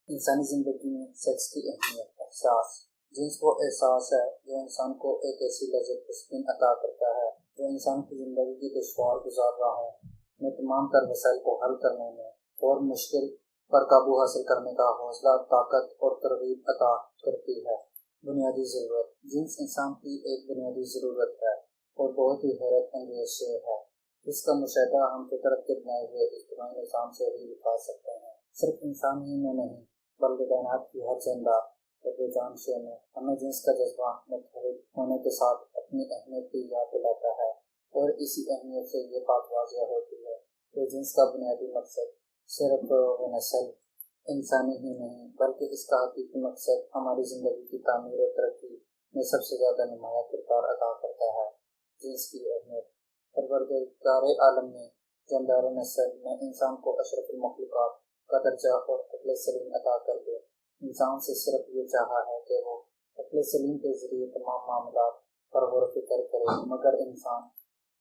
انسانی زندگی میں سیکس کی اہمیت۔ احساس۔ جنس وہ احساس ہے جو انسان کو ایک ایسی لذت تسکین عطا کرتا ہے جو انسان کی زندگی کی دشوار گزار راہوں میں تمام تر مسائل کو حل کرنے میں اور مشکل پر قابو حاصل کرنے کا حوصلہ، طاقت اور ترغیب عطا کرتی ہے۔ بنیادی ضرورت۔ جنس انسان کی ایک بنیادی ضرورت ہے اور بہت ہی حیرت انگیز شے ہے، جس کا مشاہدہ ہم فطرت کے بنائے ہوئے اجتماعی نظام سے ہی دکھا سکتے ہیں۔ صرف انسان ہی میں نہیں بلکہ کائنات کی ہر زندہ بے جان شے میں ہمیں جنس کا جذبہ متحرک ہونے کے ساتھ اپنی اہمیت کی یاد دلاتا ہے، اور اسی اہمیت سے یہ بات واضح ہوتی ہے کہ جنس کا بنیادی مقصد صرف نسل انسانی ہی نہیں بلکہ اس کا حقیقی مقصد ہماری زندگی کی تعمیر و ترقی میں سب سے زیادہ نمایاں کردار ادا کرتا ہے۔ جنس کی اہمیت۔ پروردگار عالم نے جاندار نسل میں انسان کو اشرف المخلوقات کا درجہ اور عقل سلیم عطا کر کے انسان سے صرف یہ چاہا ہے کہ وہ عقل سلیم کے ذریعے تمام معاملات پر غور و فکر کرے، مگر انسان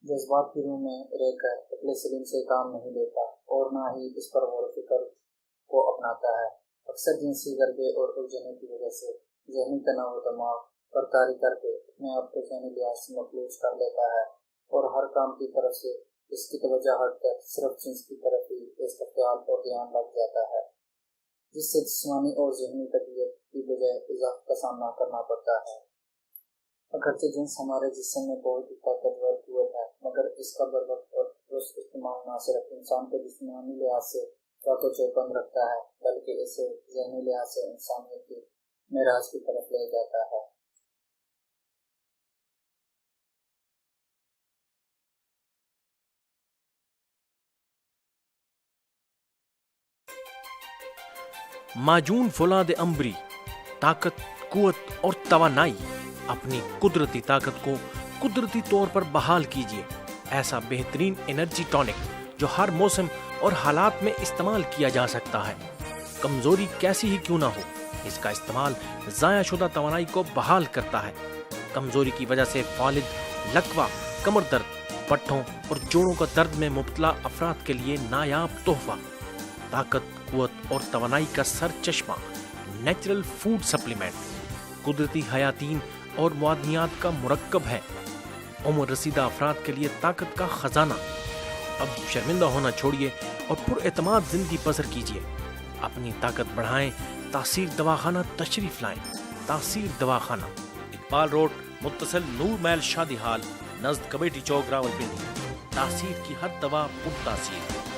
جذبات کی روح میں رہ کر عقل سلیم سے کام نہیں لیتا اور نہ ہی اس پر غور و فکر کو اپناتا ہے۔ اکثر جنسی غربے اور الجھنوں کی وجہ سے ذہنی تناؤ دماغ پر طاری کر کے اپنے آپ کو ذہنی لحاظ سے مفلوج کر لیتا ہے اور ہر کام کی طرف سے اس کی توجہ ہٹ کر صرف جنس کی طرف ہی اس کا خیال اور دھیان لگ جاتا ہے، جس سے جسمانی اور ذہنی تکلیف کی بجائے اضافے کا سامنا کرنا پڑتا ہے۔ اگرچہ جنس ہمارے جسم میں بہت ہی طاقتور قوت ہے، مگر اس کا بر وقت اور درست استعمال نہ صرف انسان کو جسمانی لحاظ سے چاق و چوبند رکھتا ہے بلکہ اسے ذہنی لحاظ سے انسانیت کی معراج کی طرف لے جاتا ہے۔ معجون فولاد عنبری، طاقت، قوت اور توانائی۔ اپنی قدرتی طاقت کو قدرتی طور پر بحال کیجیے۔ ایسا بہترین انرجی ٹونک جو ہر موسم اور حالات میں استعمال کیا جا سکتا ہے۔ کمزوری کیسی ہی کیوں نہ ہو، اس کا استعمال ضائع شدہ توانائی کو بحال کرتا ہے۔ کمزوری کی وجہ سے فالج، لکوہ، کمر درد، پٹھوں اور جوڑوں کا درد میں مبتلا افراد کے لیے نایاب تحفہ۔ طاقت، قوت اور توانائی کا سر چشمہ نیچرل فوڈ سپلیمنٹ قدرتی حیاتین اور معدنیات کا مرکب ہے۔ عمر رسیدہ افراد کے لیے طاقت کا خزانہ۔ اب شرمندہ ہونا چھوڑیے اور پر اعتماد زندگی بسر کیجیے۔ اپنی طاقت بڑھائیں۔ تاثیر دواخانہ تشریف لائیں۔ تاثیر دواخانہ، اقبال روڈ، متصل نور محل شادی ہال، نزد کمیٹی چوک، راولپنڈی۔ تاثیر کی ہر دوا پر تاثیر۔